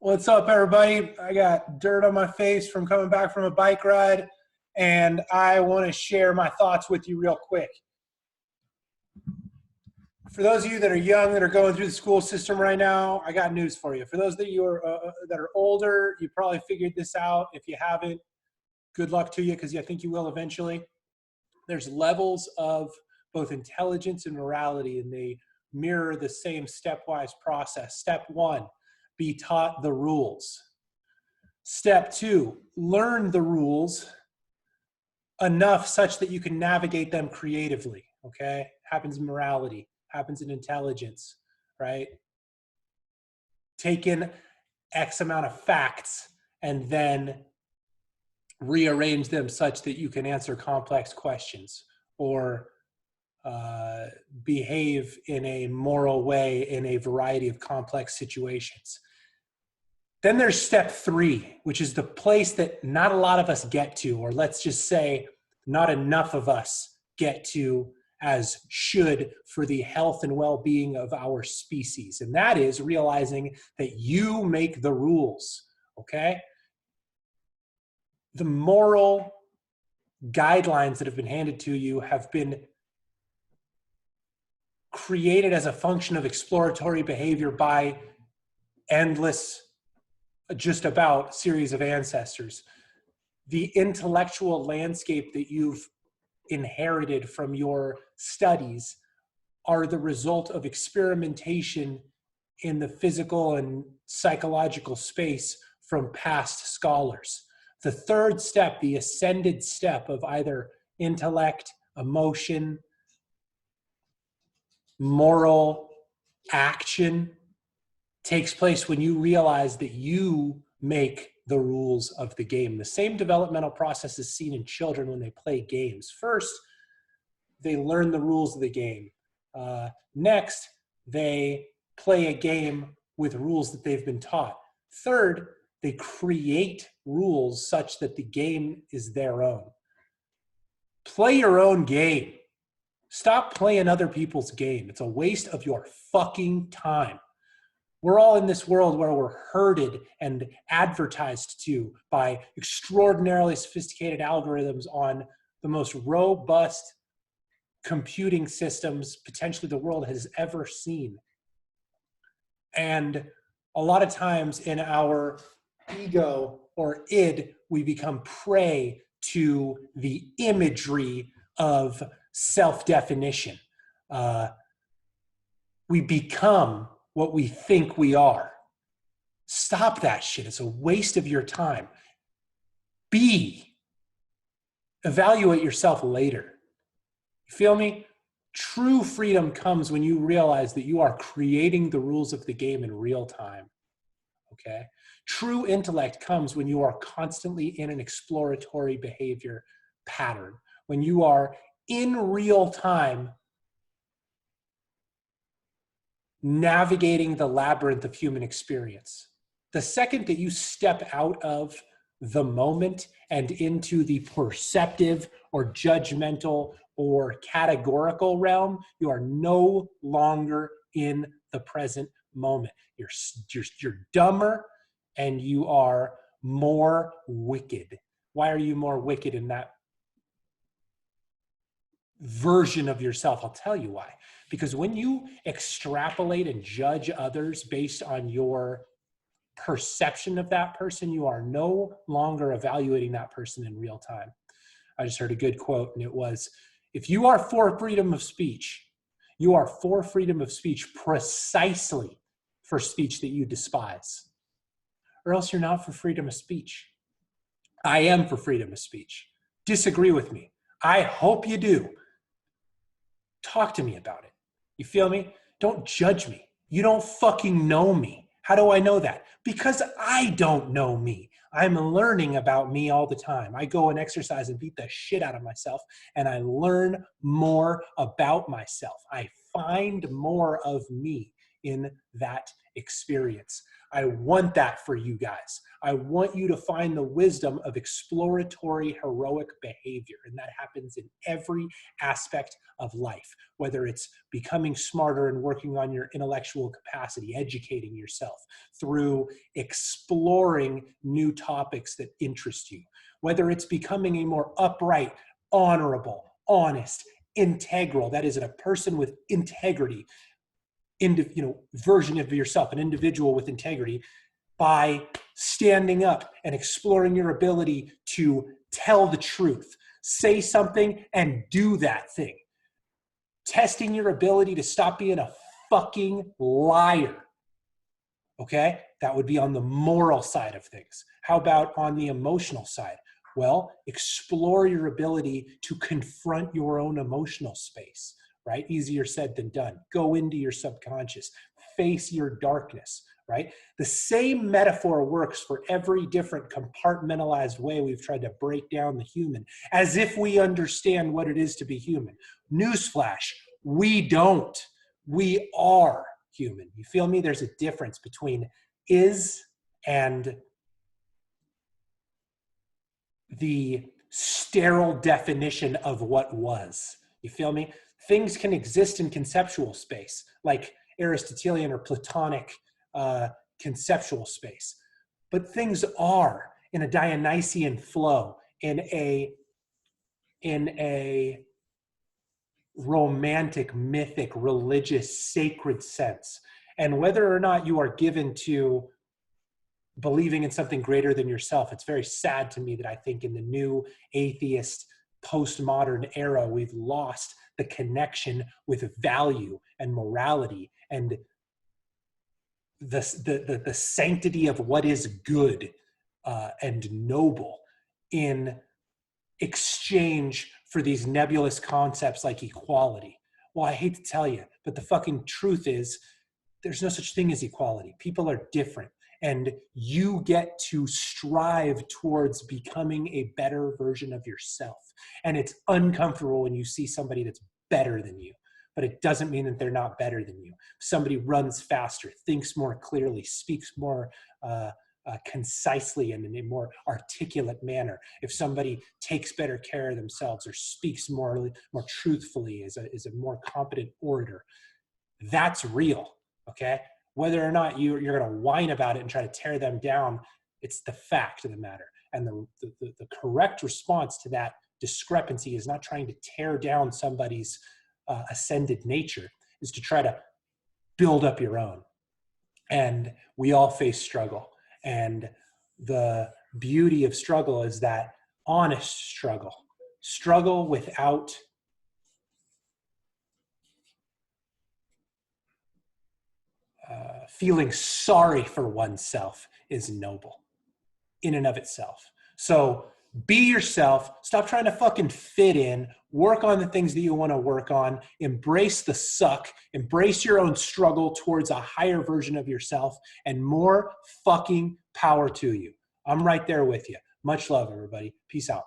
What's up, everybody? I got dirt on my face from coming back from a bike ride, and I want to share my thoughts with you real quick. For those of you that are young, that are going through the school system right now, I got news for you. For those of you that are older, you probably figured this out. If you haven't, good luck to you, because I think you will eventually. There's levels of both intelligence and morality, and they mirror the same stepwise process. Step one, be taught the rules. Step two, learn the rules enough such that you can navigate them creatively, okay? Happens in morality, happens in intelligence, right? Take in X amount of facts and then rearrange them such that you can answer complex questions or behave in a moral way in a variety of complex situations. Then there's step three, which is the place that not a lot of us get to, or let's just say not enough of us get to as should for the health and well-being of our species. And that is realizing that you make the rules, okay? The moral guidelines that have been handed to you have been created as a function of exploratory behavior by endless just about series of ancestors. The intellectual landscape that you've inherited from your studies are the result of experimentation in the physical and psychological space from past scholars. The third step, the ascended step of either intellect, emotion, moral action, takes place when you realize that you make the rules of the game. The same developmental process is seen in children when they play games. First, they learn the rules of the game. Next, they play a game with rules that they've been taught. Third, they create rules such that the game is their own. Play your own game. Stop playing other people's game. It's a waste of your fucking time. We're all in this world where we're herded and advertised to by extraordinarily sophisticated algorithms on the most robust computing systems potentially the world has ever seen. And a lot of times in our ego or id, we become prey to the imagery of self-definition. We become what we think we are. Stop that shit. It's a waste of your time. Evaluate yourself later. You feel me? True freedom comes when you realize that you are creating the rules of the game in real time. Okay? True intellect comes when you are constantly in an exploratory behavior pattern, when you are in real time navigating the labyrinth of human experience. The second that you step out of the moment and into the perceptive or judgmental or categorical realm, you are no longer in the present moment. You're dumber and you are more wicked. Why are you more wicked in that version of yourself? I'll tell you why. Because when you extrapolate and judge others based on your perception of that person, you are no longer evaluating that person in real time. I just heard a good quote, and it was, if you are for freedom of speech, you are for freedom of speech precisely for speech that you despise, or else you're not for freedom of speech. I am for freedom of speech. Disagree with me. I hope you do. Talk to me about it. You feel me? Don't judge me. You don't fucking know me. How do I know that? Because I don't know me. I'm learning about me all the time. I go and exercise and beat the shit out of myself, and I learn more about myself. I find more of me in that experience. I want that for you guys. I want you to find the wisdom of exploratory, heroic behavior. And that happens in every aspect of life, whether it's becoming smarter and working on your intellectual capacity, educating yourself through exploring new topics that interest you, whether it's becoming a more upright, honorable, honest, integral, that is, a person with integrity, version of yourself, an individual with integrity, by standing up and exploring your ability to tell the truth, say something and do that thing, testing your ability to stop being a fucking liar. Okay? That would be on the moral side of things. How about on the emotional side? Well, explore your ability to confront your own emotional space, right? Easier said than done. Go into your subconscious, face your darkness, right? The same metaphor works for every different compartmentalized way we've tried to break down the human, as if we understand what it is to be human. Newsflash, we don't. We are human. You feel me? There's a difference between is and the sterile definition of what was. You feel me? Things can exist in conceptual space, like Aristotelian or Platonic conceptual space. But things are in a Dionysian flow, in a romantic, mythic, religious, sacred sense. And whether or not you are given to believing in something greater than yourself, it's very sad to me that I think in the new atheist postmodern era, we've lost the connection with value and morality and the sanctity of what is good and noble in exchange for these nebulous concepts like equality. Well, I hate to tell you, but the fucking truth is there's no such thing as equality. People are different. And you get to strive towards becoming a better version of yourself. And it's uncomfortable when you see somebody that's better than you, but it doesn't mean that they're not better than you. Somebody runs faster, thinks more clearly, speaks more concisely and in a more articulate manner. If somebody takes better care of themselves or speaks more truthfully, is a more competent orator, that's real, okay? Whether or not you're going to whine about it and try to tear them down, it's the fact of the matter. And the correct response to that discrepancy is not trying to tear down somebody's ascended nature, is to try to build up your own. And we all face struggle. And the beauty of struggle is that honest struggle without feeling sorry for oneself is noble in and of itself. So be yourself, stop trying to fucking fit in, work on the things that you want to work on, embrace the suck, embrace your own struggle towards a higher version of yourself, and more fucking power to you. I'm right there with you. Much love, everybody. Peace out.